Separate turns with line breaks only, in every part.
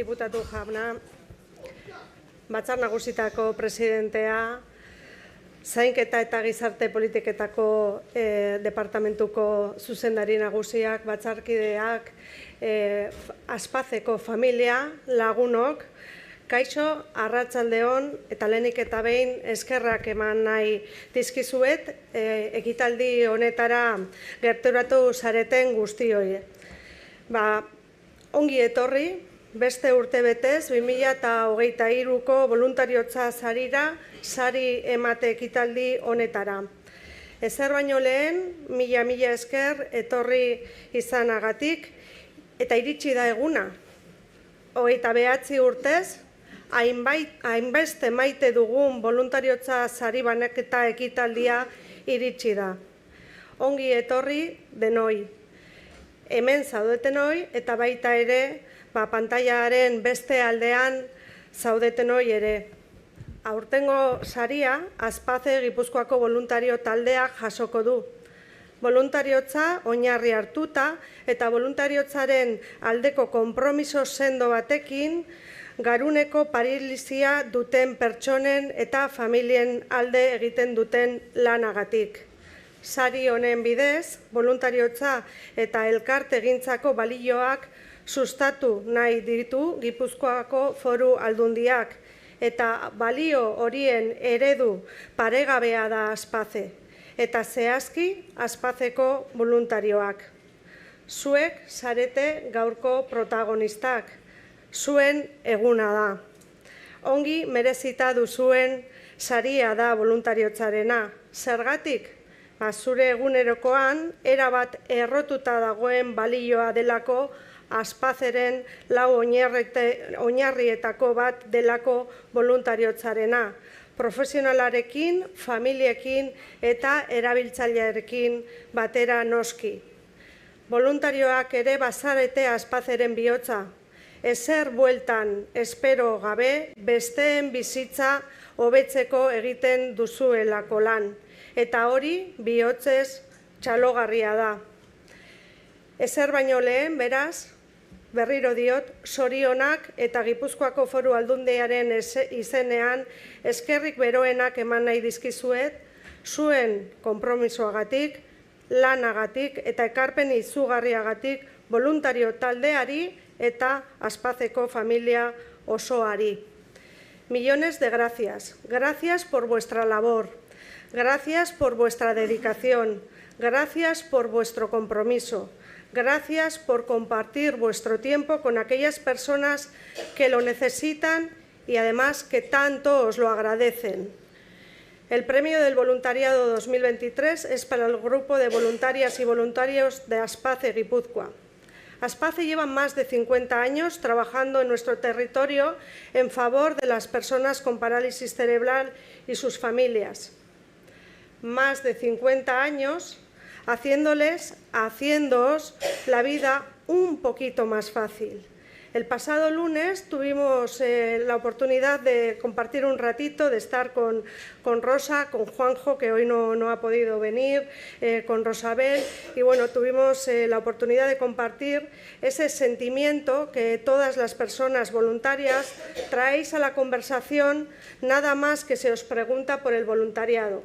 diputatu jauna, Batzar Nagusitako presidentea, Zainketa eta Gizarte Politiketako departamentuko zuzendari nagusiak, batzarkideak, Aspazeko familia, lagunok, kaixo, arratsaldeon eta lehenik eta behin eskerrak eman nahi dizkizuet ekitaldi honetara gerturatu zareten guztioi. Ongi etorri, beste urtebetez 2023ko boluntariotza sarira sari emate ekitaldi honetara. Ezer baino lehen, mila esker etorri izanagatik eta iritsi da eguna. 29 urtez, hainbeste maite dugun boluntariotza sari banaketa ekitaldia iritsi da. Ongi etorri denoi. Hemen zaudetenoi eta baita ere, pantailaren beste aldean zaudetenoi ere. Aurtengo saria, Aspaze Gipuzkoako voluntario taldeak jasoko du. Voluntariotza oinarri hartuta eta voluntariotzaren aldeko konpromiso sendo batekin garuneko paralisia duten pertsonen eta familien alde egiten duten lanagatik. Sari honen bidez, voluntariotza eta elkartegintzako balioak sustatu nahi ditu Gipuzkoako Foru Aldundiak eta balio horien eredu paregabea da Aspaze eta zehazki Aspazeko voluntarioak. Zuek zarete gaurko protagonistak, zuen eguna da. Ongi merezita duzuen saria da voluntariotzarena. Zergatik? Zure egunerokoan erabat errotuta dagoen balioa delako Aspazeren lau oinarrietako bat delako voluntariotzarena. Profesionalarekin, familiekin eta erabiltzailearekin batera noski. Voluntarioak ere bazarete Aspazeren bihotza. Ezer bueltan espero gabe besteen bizitza hobetzeko egiten duzuelako lan. Eta hori bihotzez txalogarria da. Ezer baino lehen, beraz, berriro diot, zorionak eta Gipuzkoako Foru Aldundiaren izenean eskerrik beroenak eman nahi dizkizuet, zuen konpromisoagatik, lanagatik eta ekarpen izugarriagatik voluntario taldeari eta Aspazeko familia osoari. Millones de gracias. Gracias por vuestra labor. Gracias por vuestra dedicación. Gracias por vuestro compromiso. Gracias por compartir vuestro tiempo con aquellas personas que lo necesitan y además que tanto os lo agradecen. El Premio del Voluntariado 2023 es para el grupo de voluntarias y voluntarios de Aspaze Gipuzkoa. Aspaze lleva más de 50 años trabajando en nuestro territorio en favor de las personas con parálisis cerebral y sus familias. Más de 50 años haciéndoos la vida un poquito más fácil. El pasado lunes tuvimos la oportunidad de compartir un ratito, de estar con Rosa, con Juanjo, que hoy no ha podido venir, con Rosabel, y bueno, tuvimos la oportunidad de compartir ese sentimiento que todas las personas voluntarias traéis a la conversación, nada más que se os pregunta por el voluntariado.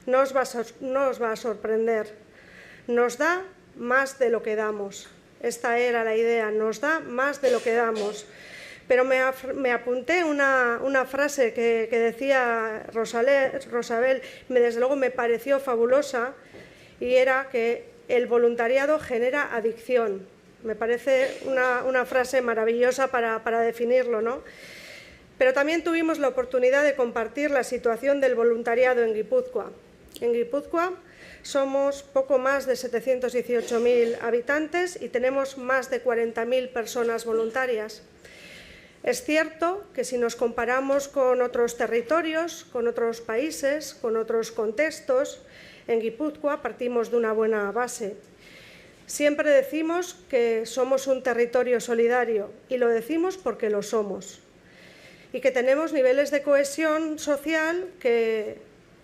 No os va a sorprender. Nos da más de lo que damos. Esta era la idea, nos da más de lo que damos. Pero me apunté una frase que decía Rosabel, desde luego me pareció fabulosa, y era que el voluntariado genera adicción. Me parece una frase maravillosa para definirlo, ¿no? Pero también tuvimos la oportunidad de compartir la situación del voluntariado en Guipúzcoa. En Guipúzcoa somos poco más de 718.000 habitantes y tenemos más de 40.000 personas voluntarias. Es cierto que si nos comparamos con otros territorios, con otros países, con otros contextos, en Guipúzcoa partimos de una buena base. Siempre decimos que somos un territorio solidario y lo decimos porque lo somos. Y que tenemos niveles de cohesión social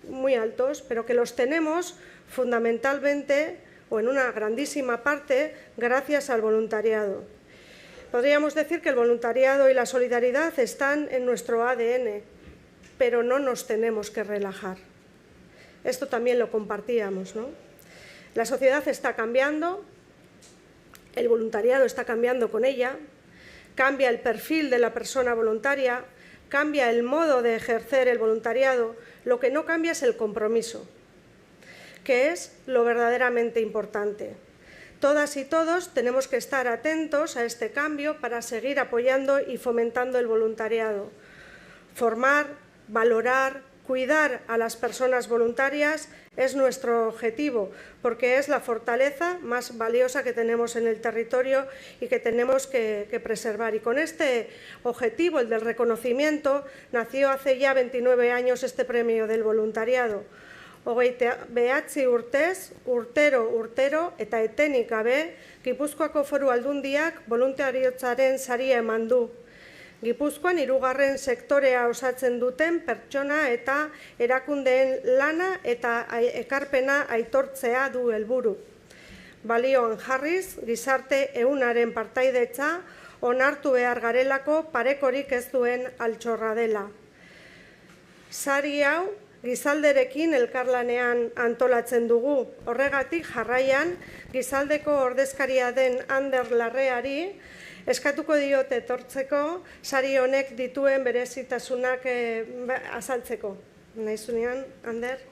muy altos, pero que los tenemos fundamentalmente o en una grandísima parte gracias al voluntariado. Podríamos decir que el voluntariado y la solidaridad están en nuestro ADN, pero no nos tenemos que relajar. Esto también lo compartíamos, ¿no? La sociedad está cambiando, el voluntariado está cambiando con ella, cambia el perfil de la persona voluntaria, cambia el modo de ejercer el voluntariado, lo que no cambia es el compromiso, que es lo verdaderamente importante. Todas y todos tenemos que estar atentos a este cambio para seguir apoyando y fomentando el voluntariado. Formar, valorar, cuidar a las personas voluntarias es nuestro objetivo, porque es la fortaleza más valiosa que tenemos en el territorio y que tenemos que preservar. Y con este objetivo, el del reconocimiento, nació hace ya 29 años este premio del voluntariado. 29 urtez, urtero eta etenik gabe, Gipuzkoako Foru Aldundiak boluntariotzaren saria eman du. Gipuzkoan 3. sektorea osatzen duten pertsona eta erakundeen lana eta ekarpena aitortzea du helburu. Balioan jarriz, gizarte ehunaren partaidetza onartu behar garelako parekorik ez duen altxorra dela. Sari hau gizalderekin elkarlanean antolatzen dugu. Horregatik jarraian, gizaldeko ordezkaria den Ander Larreari eskatuko diot etortzeko sari honek dituen berezitasunak azaltzeko. Nahizunean, Ander?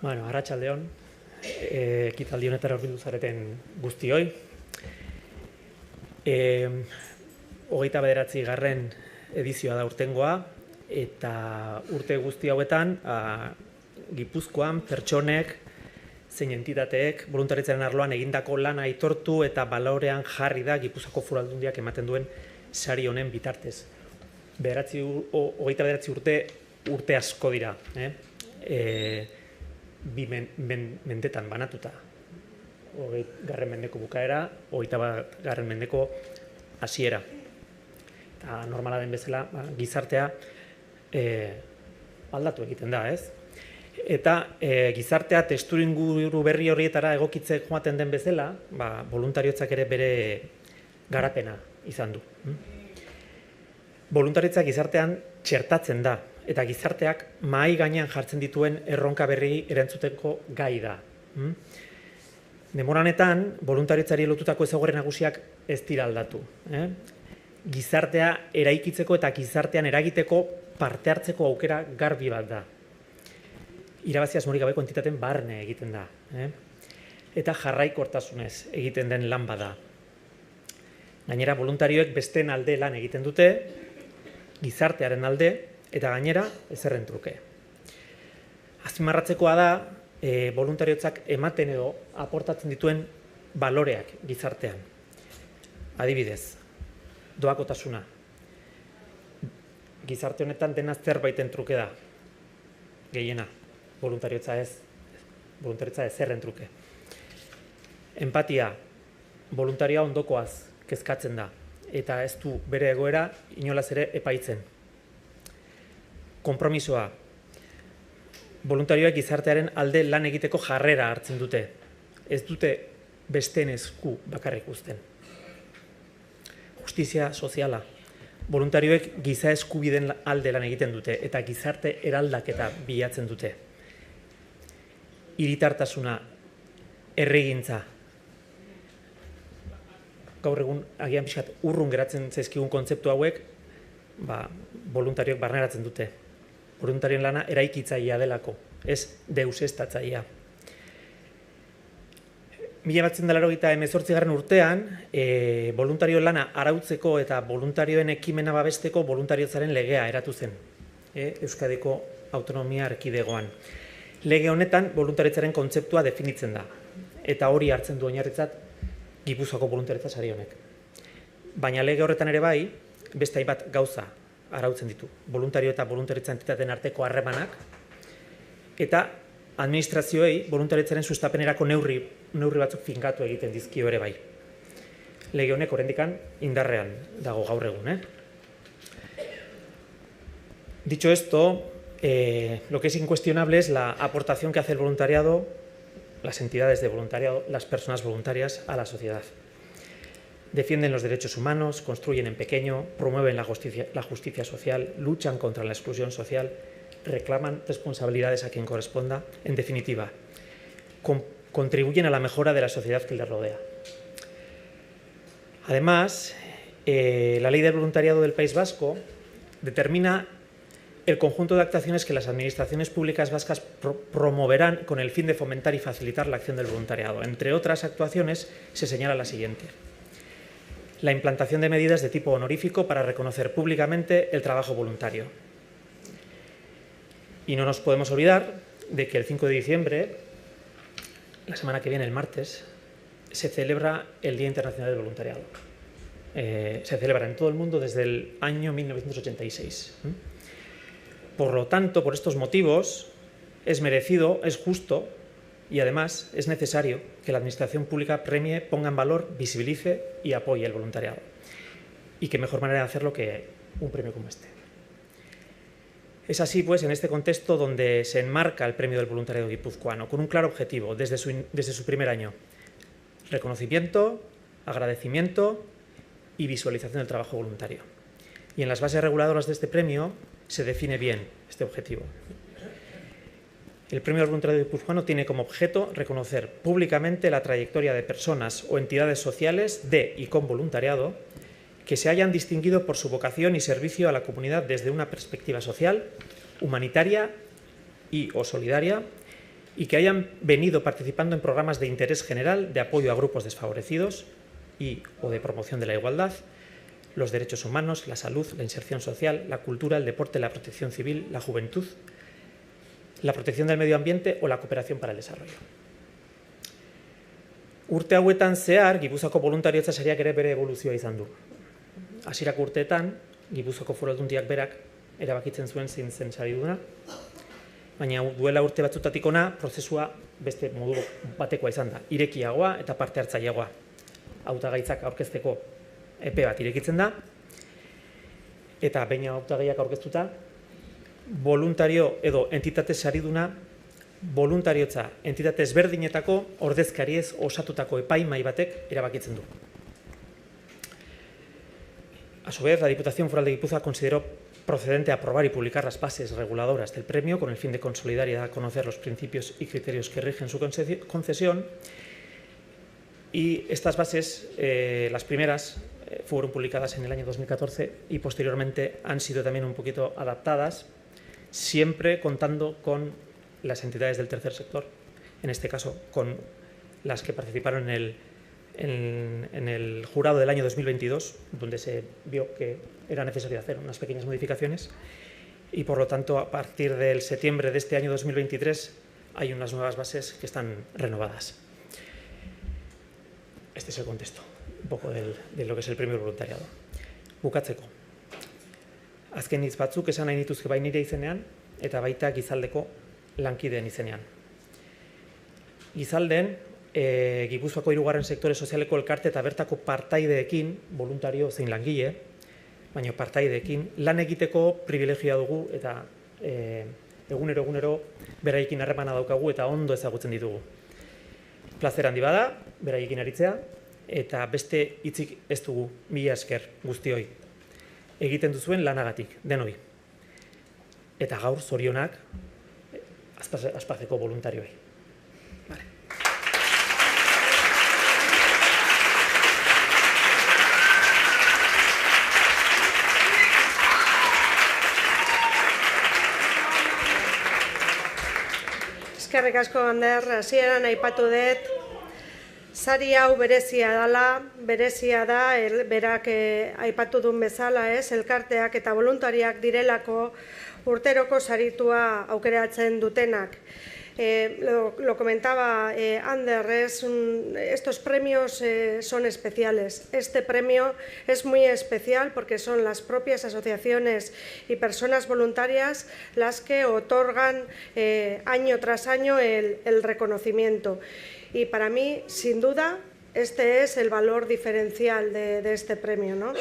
Bueno, arratsaldeon, ekitaldi honetara hurbildu zareten guztioi. 29. edizioa da urtengoa, eta urte guzti hauetan Gipuzkoan pertsonek, zein entitateek, voluntaritzaren arloan egindako lana aitortu eta balorean jarri da Gipuzkoako Foru Aldundiak ematen duen sari honen bitartez. 29 urte asko dira, bi mendetan banatuta. 20. mendeko bukaera, 21. mendeko hasiera. Eta normala den bezala, gizartea aldatu egiten da, ez? Eta gizartea testuinguru berri horietara egokitzek joaten den bezala, voluntariotzak ere bere garapena izan du. Voluntariotza gizartean txertatzen da, eta gizarteak mahai gainean jartzen dituen erronka berri erantzuteko gai da. Denbora honetan, voluntariotzari lotutako ezaugarri nagusiak ez dira aldatu. Gizartea eraikitzeko eta gizartean eragiteko parte hartzeko aukera garbi bat da. Irabazi asmorik gabeko entitateen barne egiten da. Eta jarraikortasunez egiten den lan bada. Gainera, voluntarioek besteen alde lan egiten dute, gizartearen alde, eta gainera, ezerren truke. Azpimarratzekoa da, voluntariotzak ematen edo aportatzen dituen baloreak gizartean. Adibidez, doakotasuna. Gizarte honetan dena zerbaiten truke da. Gehiena, voluntariotza ez. Voluntariotza ezerren truke. Empatia, voluntaria ondokoaz kezkatzen da. Eta ez du bere egoera inolaz ere epaitzen. Konpromisoa, voluntarioek gizartearen alde lan egiteko jarrera hartzen dute. Ez dute besteen esku bakarrik uzten. Justizia soziala, voluntarioek giza eskubideen alde lan egiten dute eta gizarte eraldaketa bilatzen dute. Hiritartasuna, herrigintza. Gaur egun agian pixkat urrun geratzen zaizkigun kontzeptu hauek, voluntarioek barneratzen dute. Voluntarioen lana eraikitzailea delako, ez deuseztatzailea. 1988 urtean, voluntarioen lana arautzeko eta voluntarioen ekimena babesteko voluntariotzaren legea eratu zen, Euskadiko Autonomia Erkidegoan. Lege honetan voluntariotzaren kontzeptua definitzen da, eta hori hartzen du oinarritzat Gipuzkoako voluntariotza sari honek. Baina lege horretan ere bai, beste hainbat gauza arautzen ditu. Voluntario eta voluntariotza entitateen arteko harremanak, eta administrazioei voluntariotzaren sustapenerako neurri batzuk finkatu egiten dizkio ere bai. Lege honek oraindikan indarrean dago gaur egun. Dicho esto, lo que es incuestionable es la aportación que hace el voluntariado, las entidades de voluntariado, las personas voluntarias a la sociedad. Defienden los derechos humanos, construyen en pequeño, promueven la justicia social, luchan contra la exclusión social, reclaman responsabilidades a quien corresponda. En definitiva, contribuyen a la mejora de la sociedad que les rodea. Además, la Ley del Voluntariado del País Vasco determina el conjunto de actuaciones que las administraciones públicas vascas promoverán con el fin de fomentar y facilitar la acción del voluntariado. Entre otras actuaciones, se señala la siguiente: la implantación de medidas de tipo honorífico para reconocer públicamente el trabajo voluntario. Y no nos podemos olvidar de que el 5 de diciembre, la semana que viene, el martes, se celebra el Día Internacional del Voluntariado. Se celebra en todo el mundo desde el año 1986. Por lo tanto, por estos motivos, es merecido, es justo y además es necesario que la Administración Pública premie, ponga en valor, visibilice y apoye el voluntariado. Y qué mejor manera de hacerlo que un premio como este. Es así, pues, en este contexto donde se enmarca el Premio del Voluntariado Guipuzcoano, con un claro objetivo desde su primer año: reconocimiento, agradecimiento y visualización del trabajo voluntario. Y en las bases reguladoras de este premio se define bien este objetivo. El Premio del Voluntariado Guipuzcoano tiene como objeto reconocer públicamente la trayectoria de personas o entidades sociales de y con voluntariado que se hayan distinguido por su vocación y servicio a la comunidad desde una perspectiva social, humanitaria y o solidaria, y que hayan venido participando en programas de interés general de apoyo a grupos desfavorecidos y o de promoción de la igualdad, los derechos humanos, la salud, la inserción social, la cultura, el deporte, la protección civil, la juventud, la protección del medio ambiente o la cooperación para el desarrollo. Urte hauetan zehar, Gipuzkoako boluntariotza sariak ere bere evoluzioa izan du. Hasierako urteetan, Gipuzkoako Foru Aldundiak berak erabakitzen zuen zein zen sariduna, baina duela urte batzutatik hona prozesua beste modu batekoa izan da, irekiagoa eta parte hartzaileagoa. Hautagaitzak aurkezteko epe bat irekitzen da, eta behin hautagaiak aurkeztuta, voluntario edo entitate sariduna voluntariotza entitate ezberdinetako ordezkariez osatutako epaimahai batek erabakitzen du. A su vez, la Diputación Foral de Guipúzcoa consideró procedente aprobar y publicar las bases reguladoras del premio con el fin de consolidar y dar a conocer los principios y criterios que rigen su concesión. Y estas bases, las primeras, fueron publicadas en el año 2014 y posteriormente han sido también un poquito adaptadas, siempre contando con las entidades del tercer sector, en este caso con las que participaron en el jurado del año 2022, donde se vio que era necesario hacer unas pequeñas modificaciones, y por lo tanto a partir del septiembre de este año 2023 hay unas nuevas bases que están renovadas. Este es el contexto un poco de lo que es el premio voluntariado. Bukatzeko. Azken hitz batzuk esan nahi nituzke bai nire izenean eta baita Gizaldeko lankideen izenean. Gizalden, Gipuzkoako 3. sektore sozialeko elkarte eta bertako partaideekin, voluntario zein langile, baina partaideekin lan egiteko privilegioa dugu eta egunero beraiekin harremana daukagu eta ondo ezagutzen ditugu. Plazer handi bada, beraiekin aritzea, eta beste hitzik ez dugu, mila esker guztioi. Egiten duzuen lanagatik, denoi. Eta gaur zorionak Aspajeko voluntarioei. Vale.
Eskerrik asko, Ander, hasieran aipatu dut, sari hau berezia da, berak aipatu duen bezala, elkarteak eta voluntariak direlako urteroko saritua aukeratzen dutenak. Lo comentaba Ander, estos premios son especiales. Este premio es muy especial porque son las propias asociaciones y personas voluntarias las que otorgan año tras año el reconocimiento. Y para mí, sin duda, este es el valor diferencial de este premio, ¿no?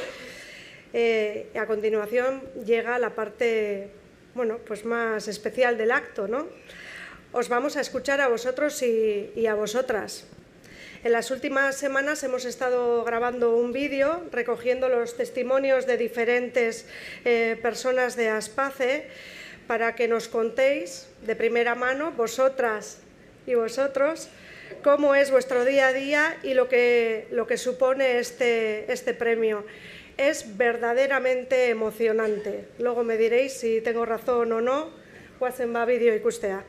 A continuación llega la parte bueno, pues más especial del acto, ¿no? Os vamos a escuchar a vosotros y a vosotras. En las últimas semanas hemos estado grabando un vídeo recogiendo los testimonios de diferentes personas de Aspace para que nos contéis de primera mano, vosotras y vosotros, cómo es vuestro día a día y lo que supone este premio. Es verdaderamente emocionante. Luego me diréis si tengo razón o no. Guazen ba bideo ikustea.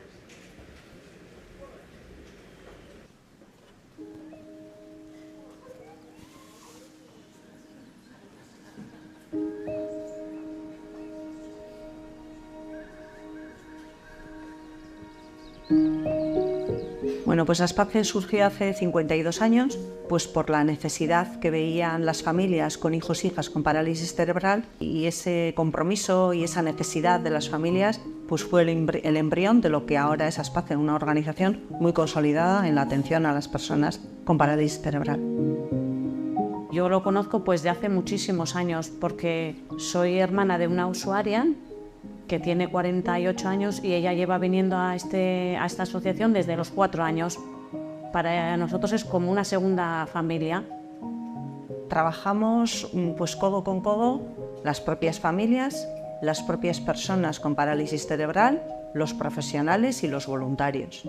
Bueno, pues Aspace surgió hace 52 años, pues por la necesidad que veían las familias con hijos e hijas con parálisis cerebral, y ese compromiso y esa necesidad de las familias pues fue el embrión de lo que ahora es Aspace, una organización muy consolidada en la atención a las personas con parálisis cerebral. Yo lo conozco pues de hace muchísimos años porque soy hermana de una usuaria que tiene 48 años y ella lleva viniendo a esta asociación desde los 4 años. Para nosotros es como una segunda familia. Trabajamos pues codo con codo, las propias familias, las propias personas con parálisis cerebral, los profesionales y los voluntarios.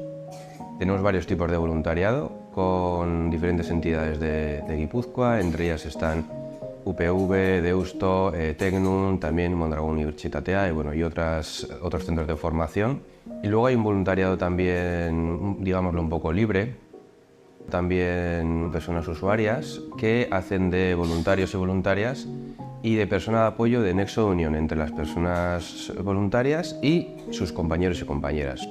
Tenemos varios tipos de voluntariado con diferentes entidades de Guipúzcoa, entre ellas están UPV, Deusto, Tecnun, también Mondragón Unibertsitatea y otros centros de formación. Y luego hay un voluntariado también, digámoslo, un poco libre, también personas usuarias que hacen de voluntarios y voluntarias y de persona de apoyo de nexo de unión entre las personas voluntarias y sus compañeros y compañeras.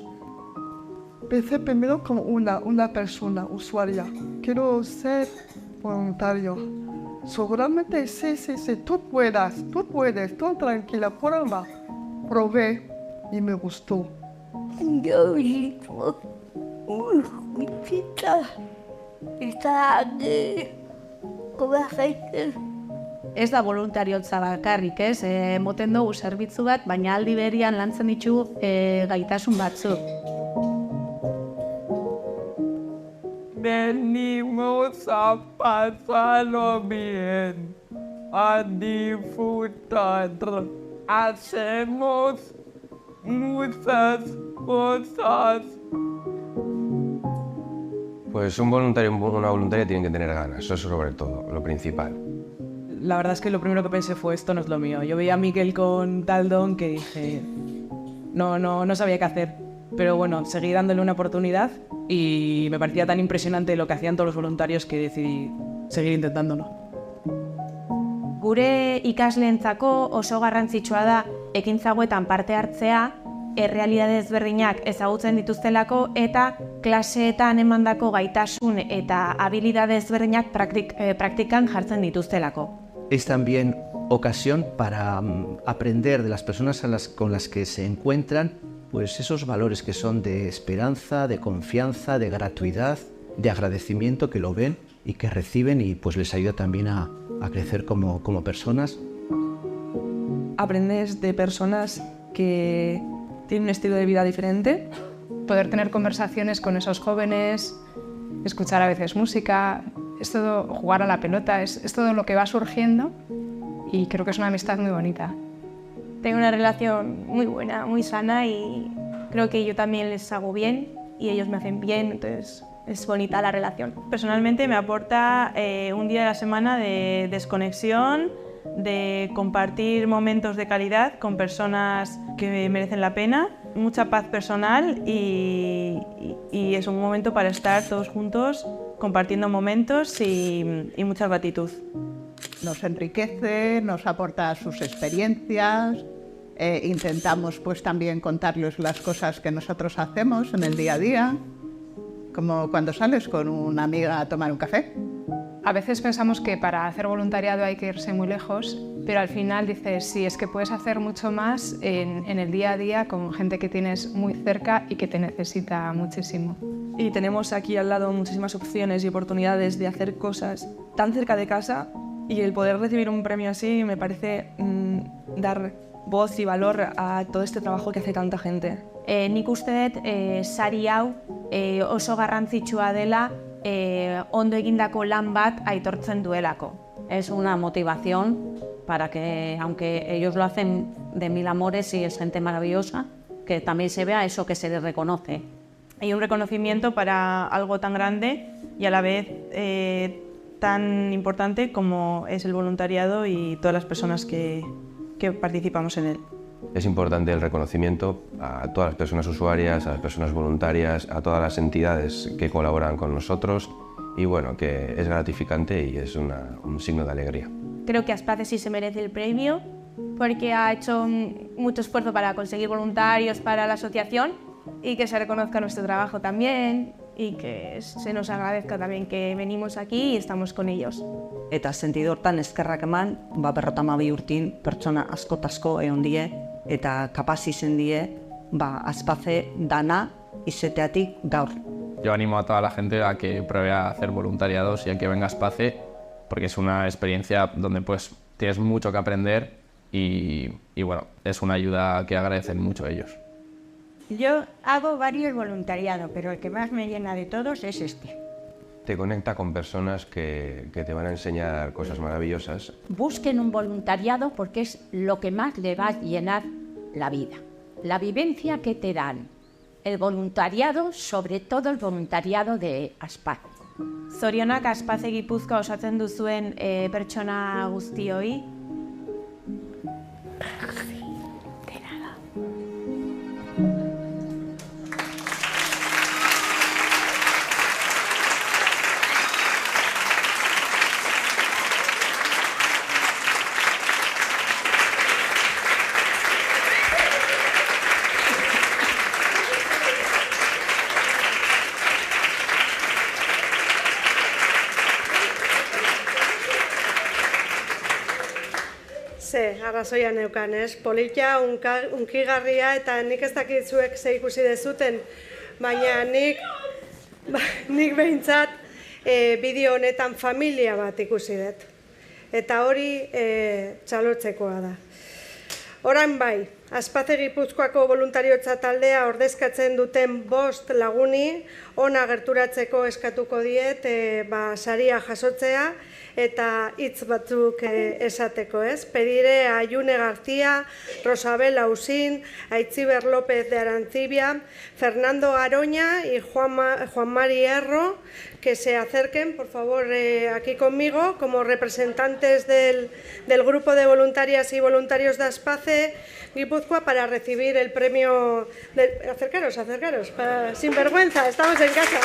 Empecé primero como una persona usuaria. Quiero ser voluntario. Seguramente sí, tú puedes, tú tranquila, prueba. Probé y me gustó.
Yo vivo mi pizza está con aceite.
Ez da voluntariotza bakarrik, ez? Moten dugu zerbitzu bat, baina aldi berian lantzen ditugu gaitasun batzuk.
Venimos a pasarlo bien, a disfrutar. Hacemos muchas cosas.
Pues un voluntario o una voluntaria tienen que tener ganas, eso es sobre todo, lo principal.
La verdad es que lo primero que pensé fue esto no es lo mío. Yo veía a Miquel con tal don que dije no sabía qué hacer. Pero bueno, seguí dándole una oportunidad y me parecía tan impresionante lo que hacían todos los voluntarios que decidí seguir intentándolo.
Gure ikasleentzako oso garrantzitsua da ekintza hauetan parte hartzea, errealitate ezberdinak ezagutzen dituztelako eta klaseetan emandako gaitasun eta habilidade ezberdinak praktikan jartzen dituztelako.
Es también ocasión para aprender de las personas con las que se encuentran pues esos valores que son de esperanza, de confianza, de gratuidad, de agradecimiento, que lo ven y que reciben y pues les ayuda también a crecer como personas.
Aprendes de personas que tienen un estilo de vida diferente.
Poder tener conversaciones con esos jóvenes, escuchar a veces música, es todo, jugar a la pelota, es todo lo que va surgiendo y creo que es una amistad muy bonita.
Tengo una relación muy buena, muy sana y creo que yo también les hago bien y ellos me hacen bien, entonces es bonita la relación. Personalmente me aporta un día de la semana de desconexión, de compartir momentos de calidad con personas que merecen la pena, mucha paz personal y es un momento para estar todos juntos compartiendo momentos y mucha gratitud.
Nos enriquece, nos aporta sus experiencias, intentamos pues también contarles las cosas que nosotros hacemos en el día a día, como cuando sales con una amiga a tomar un café.
A veces pensamos que para hacer voluntariado hay que irse muy lejos, pero al final dices, sí, es que puedes hacer mucho más en el día a día con gente que tienes muy cerca y que te necesita muchísimo.
Y tenemos aquí al lado muchísimas opciones y oportunidades de hacer cosas tan cerca de casa y el poder recibir un premio así me parece dar
voz y valor a todo este trabajo que hace tanta gente.
Nik uste dut sari hau oso garrantzitsua dela ondo egindako lan bat aitortzen duelako.
Es una motivación para que, aunque ellos lo hacen de mil amores y es gente maravillosa, que también se vea eso que se les reconoce.
Y un reconocimiento para algo tan grande y a la vez tan importante como es el voluntariado y todas las personas que participamos en él.
Es importante el reconocimiento a todas las personas usuarias, a las personas voluntarias, a todas las entidades que colaboran con nosotros y bueno, que es gratificante y es un signo de alegría.
Creo que Aspace sí se merece el premio porque ha hecho mucho esfuerzo para conseguir voluntarios para la asociación y que se reconozca nuestro trabajo también y que se nos agradezca también que venimos aquí y estamos con ellos.
Eta sentido hortan eskerrak eman, 52 urtin pertsona asko egon die eta kapaz izen die Aspace dana izateatik gaur.
Yo animo a toda la gente a que pruebe a hacer voluntariados y a que venga a Aspace porque es una experiencia donde pues tienes mucho que aprender y bueno, es una ayuda que agradecen mucho ellos.
Yo hago varios voluntariados, pero el que más me llena de todos es este.
Te conecta con personas que te van a enseñar cosas maravillosas.
Busquen un voluntariado porque es lo que más le va a llenar la vida. La vivencia que te dan. El voluntariado, sobre todo el voluntariado de Aspace.
Zorionak Aspace Gipuzkoa osatzen duzuen pertsona guztioi.
Arrazoia neukan, ez? Polita, unkigarria, eta nik ez dakit zuek ze ikusi dezuten, baina nik behintzat bideo honetan familia bat ikusi dut. Eta hori txalotzekoa da. Orain bai, Aspace Gipuzkoako voluntariotza taldea ordezkatzen duten 5 laguni ona gerturatzeko eskatuko diet saria jasotzea eta hitz batzuk esateko, ez? Pediré a June García, Rosabel Ausín, Aitziber López de Arancibia, Fernando Aroña y Juan Mari Erro que se acerquen, por favor, aquí conmigo, como representantes del grupo de voluntarias y voluntarios de Aspace Gipuzkoa para recibir el premio. Acercaros, sin vergüenza, estamos en casa.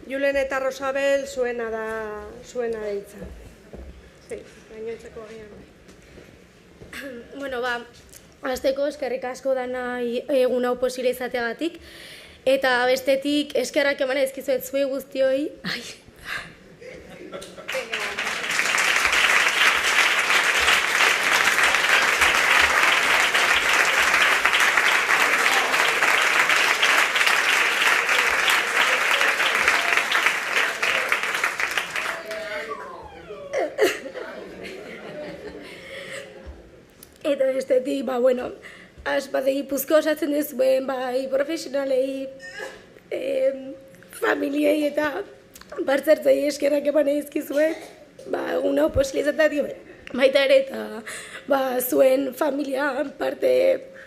Julen eta Rosabel zuena deitza. Sí, gainontzeko agian.
Bueno, hasteko eskerrik asko dana egun hau posible izateagatik eta bestetik eskerrak eman dizkizuet zuei guztioi. eta bestetik, Aspatze Gipuzkoa osatzen duzuen, bai profesionalei, familiei eta batzartzei eskerrak eman egizkizuet, egun hau posibilitatea baita ere eta zuen familia parte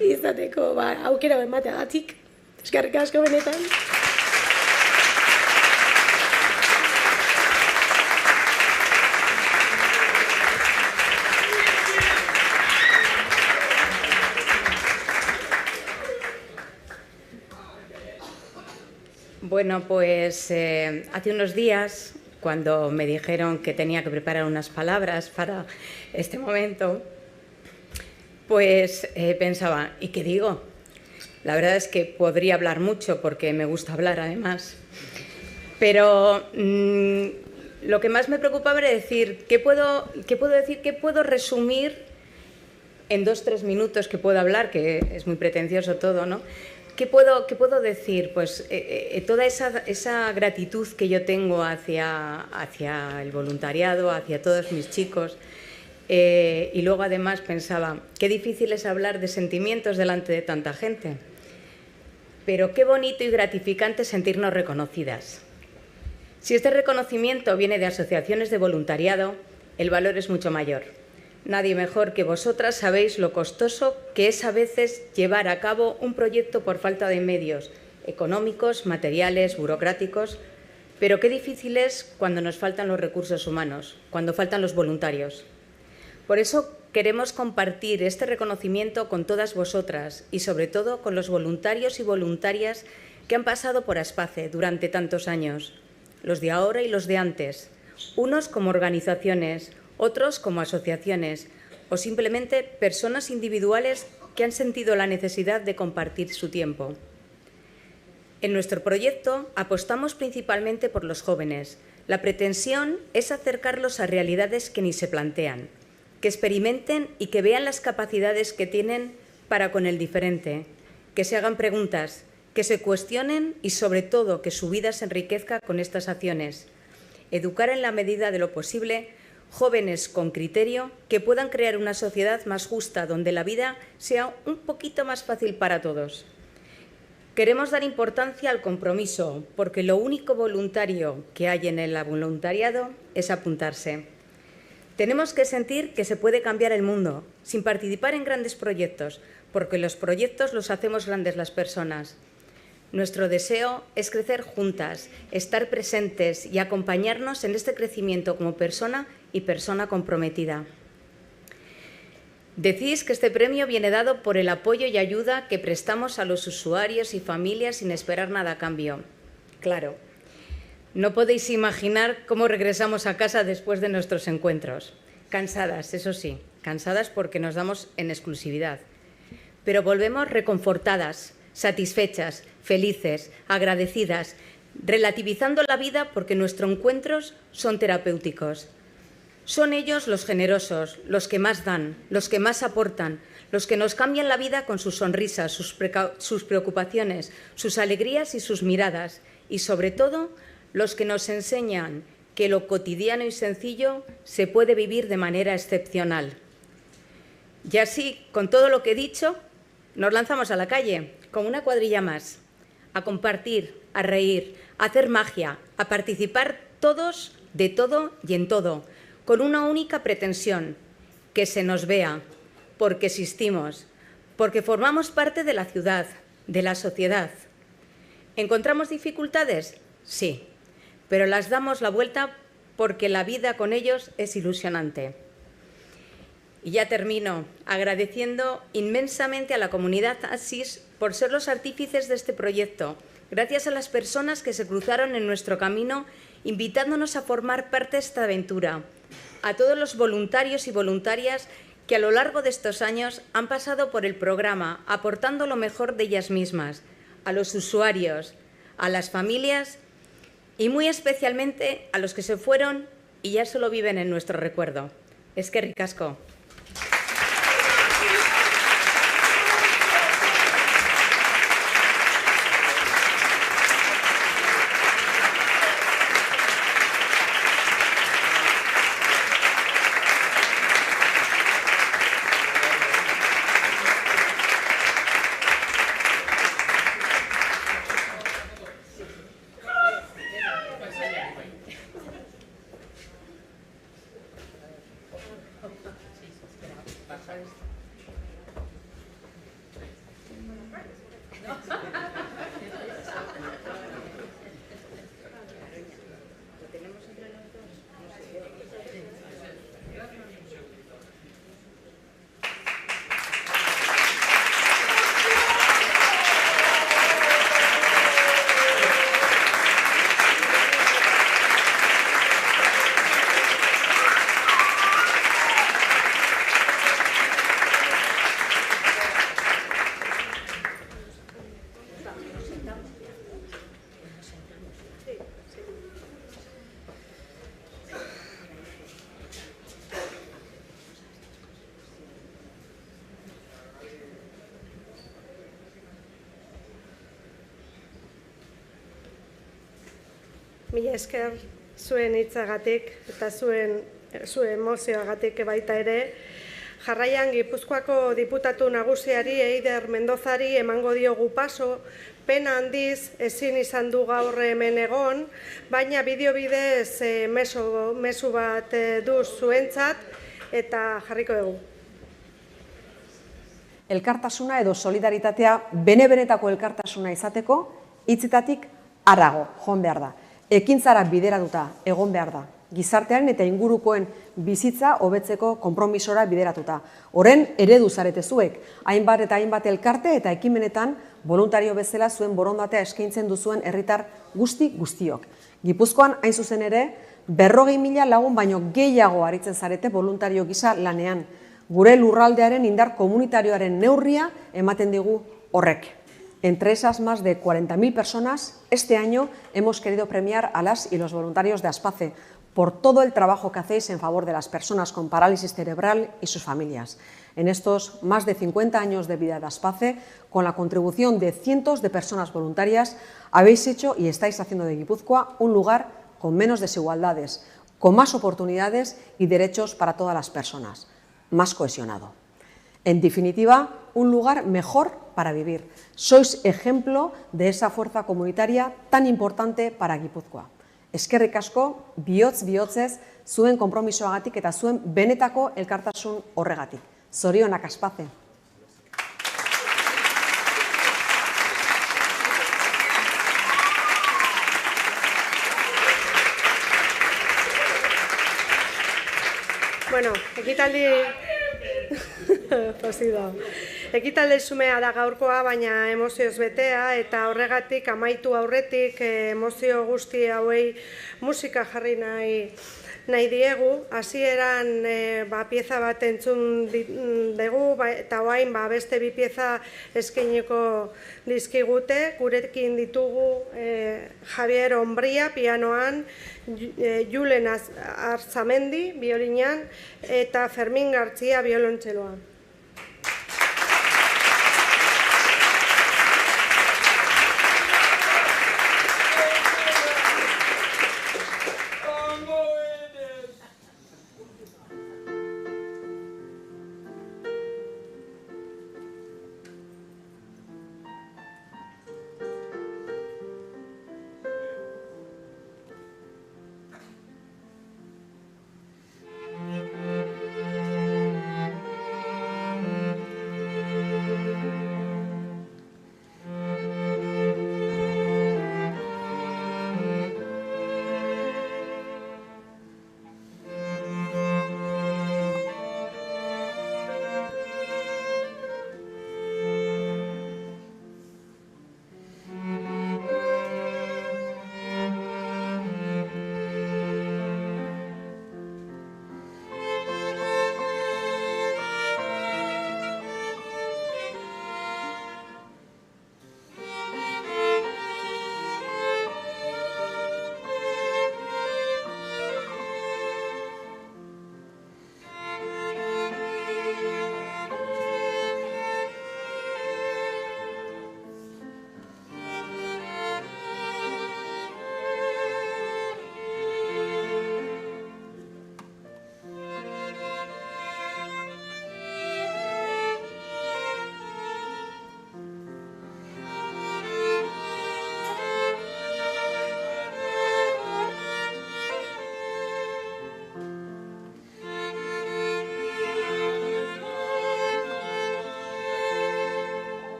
izateko aukera emateagatik. Eskerrik asko benetan.
Bueno, pues hace unos días, cuando me dijeron que tenía que preparar unas palabras para este momento, pues pensaba, ¿y qué digo? La verdad es que podría hablar mucho porque me gusta hablar además, pero lo que más me preocupaba era decir, ¿qué puedo decir? ¿Qué puedo resumir en 2-3 minutos que puedo hablar? Que es muy pretencioso todo, ¿no? ¿Qué puedo decir? Pues toda esa gratitud que yo tengo hacia el voluntariado, hacia todos mis chicos. Y luego además pensaba, qué difícil es hablar de sentimientos delante de tanta gente. Pero qué bonito y gratificante sentirnos reconocidas. Si este reconocimiento viene de asociaciones de voluntariado, el valor es mucho mayor. Nadie mejor que vosotras sabéis lo costoso que es a veces llevar a cabo un proyecto por falta de medios económicos, materiales, burocráticos, pero qué difícil es cuando nos faltan los recursos humanos, cuando faltan los voluntarios. Por eso queremos compartir este reconocimiento con todas vosotras y sobre todo con los voluntarios y voluntarias que han pasado por Aspace durante tantos años, los de ahora y los de antes, unos como organizaciones, otros como asociaciones o simplemente personas individuales que han sentido la necesidad de compartir su tiempo. En nuestro proyecto apostamos principalmente por los jóvenes. La pretensión es acercarlos a realidades que ni se plantean, que experimenten y que vean las capacidades que tienen para con el diferente, que se hagan preguntas, que se cuestionen y sobre todo que su vida se enriquezca con estas acciones. Educar en la medida de lo posible jóvenes con criterio que puedan crear una sociedad más justa donde la vida sea un poquito más fácil para todos. Queremos dar importancia al compromiso porque lo único voluntario que hay en el voluntariado es apuntarse. Tenemos que sentir que se puede cambiar el mundo sin participar en grandes proyectos porque los proyectos los hacemos grandes las personas. Nuestro deseo es crecer juntas, estar presentes y acompañarnos en este crecimiento como persona y persona comprometida. Decís que este premio viene dado por el apoyo y ayuda que prestamos a los usuarios y familias sin esperar nada a cambio. Claro, no podéis imaginar cómo regresamos a casa después de nuestros encuentros. Cansadas, eso sí, cansadas porque nos damos en exclusividad. Pero volvemos reconfortadas, satisfechas, felices, agradecidas, relativizando la vida porque nuestros encuentros son terapéuticos. Son ellos los generosos, los que más dan, los que más aportan, los que nos cambian la vida con sus sonrisas, sus preocupaciones, sus alegrías y sus miradas, y sobre todo los que nos enseñan que lo cotidiano y sencillo se puede vivir de manera excepcional. Y así, con todo lo que he dicho, nos lanzamos a la calle, como una cuadrilla más, a compartir, a reír, a hacer magia, a participar todos de todo y en todo, con una única pretensión, que se nos vea, porque existimos, porque formamos parte de la ciudad, de la sociedad. ¿Encontramos dificultades? Sí, pero las damos la vuelta porque la vida con ellos es ilusionante. Y ya termino agradeciendo inmensamente a la comunidad ASIS por ser los artífices de este proyecto, gracias a las personas que se cruzaron en nuestro camino invitándonos a formar parte de esta aventura, a todos los voluntarios y voluntarias que a lo largo de estos años han pasado por el programa, aportando lo mejor de ellas mismas, a los usuarios, a las familias y muy especialmente a los que se fueron y ya solo viven en nuestro recuerdo. Eskerrik asko.
Mila esker zuen hitzagatik eta zuen emozioagatik baita ere. Jarraian Gipuzkoako diputatu nagusiari Eider Mendozari emango diogu paso, pena handiz ezin izan du gaur hemen egon, baina bideo bidez mezu bat du zuentzat eta jarriko dugu.
Elkartasuna edo solidaritatea bene-benetako elkartasuna izateko hitzetatik harago joan behar da. Ekintzara bideratuta egon behar da. Gizartearen eta ingurukoen bizitza hobetzeko konpromisora bideratuta. Horren eredu zarete zuek, hainbat eta hainbat elkarte eta ekimenetan voluntario bezala zuen borondatea eskaintzen duzuen herritar guztiok. Gipuzkoan hain zuzen ere 40.000 lagun baino gehiago aritzen zarete voluntario gisa lanean. Gure lurraldearen indar komunitarioaren neurria ematen digu horrek. Entre esas más de 40.000 personas, este año hemos querido premiar a las y los voluntarios de Aspace por todo el trabajo que hacéis en favor de las personas con parálisis cerebral y sus familias. En estos más de 50 años de vida de Aspace, con la contribución de cientos de personas voluntarias, habéis hecho y estáis haciendo de Guipúzcoa un lugar con menos desigualdades, con más oportunidades y derechos para todas las personas, más cohesionado. En definitiva, un lugar mejor para vivir. Sois ejemplo de esa fuerza comunitaria tan importante para Gipuzkoa. Eskerrik asko, bihotz-bihotzez, zuen konpromisoagatik eta zuen benetako elkartasun horregatik. Zorionak Aspace.
Bueno, ekitaldi... Ekitaldi xumea da gaurkoa, baina emozioz betea, eta horregatik amaitu aurretik emozio guzti hauei musika jarri nahi diegu. Hasieran pieza bat entzun dugu, eta orain beste bi pieza eskainiko dizkigute. Gurekin ditugu Javier Ombria pianoan, Julen Arzamendi biolinean, eta Fermin Gartzia biolontxeloan.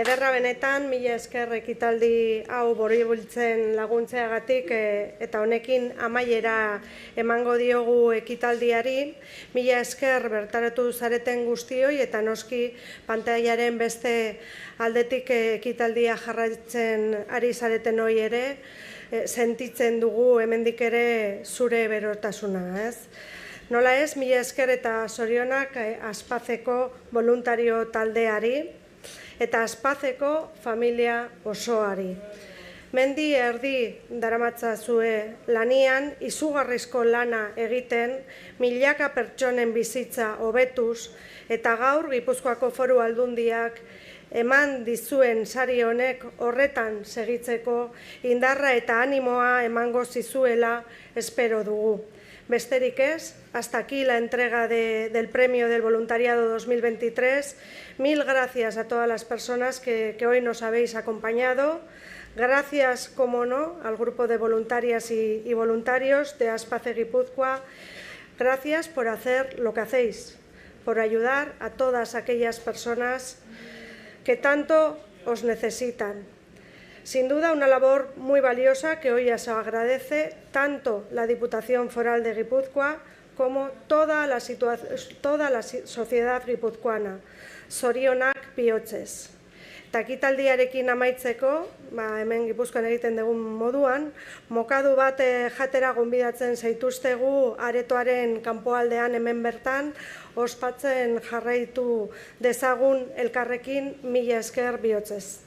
Ederra benetan, mila esker ekitaldi hau borobiltzen laguntzeagatik eta honekin amaiera emango diogu ekitaldiari. Mila esker bertaratu zareten guztioi eta noski pantailaren beste aldetik ekitaldia jarraitzen ari zareten hoi ere, sentitzen dugu hemendik ere zure berotasuna, ez? Nola ez, mila esker eta zorionak Aspazeko voluntario taldeari eta Aspazeko familia osoari. Mendi erdi daramatzazue lanian, izugarrizko lana egiten, milaka pertsonen bizitza hobetuz, eta gaur Gipuzkoako Foru Aldundiak eman dizuen sari honek horretan segitzeko indarra eta animoa emango zizuela espero dugu. Besterik ez, hasta aquí la entrega del Premio del Voluntariado 2023. Mil gracias a todas las personas que hoy nos habéis acompañado. Gracias, como no, al grupo de voluntarias y voluntarios de Aspace Guipúzcoa. Gracias por hacer lo que hacéis, por ayudar a todas aquellas personas que tanto os necesitan. Sin duda, una labor muy valiosa que hoy os agradece tanto la Diputación Foral de Guipúzcoa como toda la sociedad guipuzcoana. Zorionak bihotzez. Eta ekitaldiarekin amaitzeko, hemen Gipuzkoan egiten dugun moduan, mokadu bat jatera gonbidatzen zaituztegu aretoaren kanpoaldean hemen bertan, ospatzen jarraitu dezagun elkarrekin, mila esker bihotzez.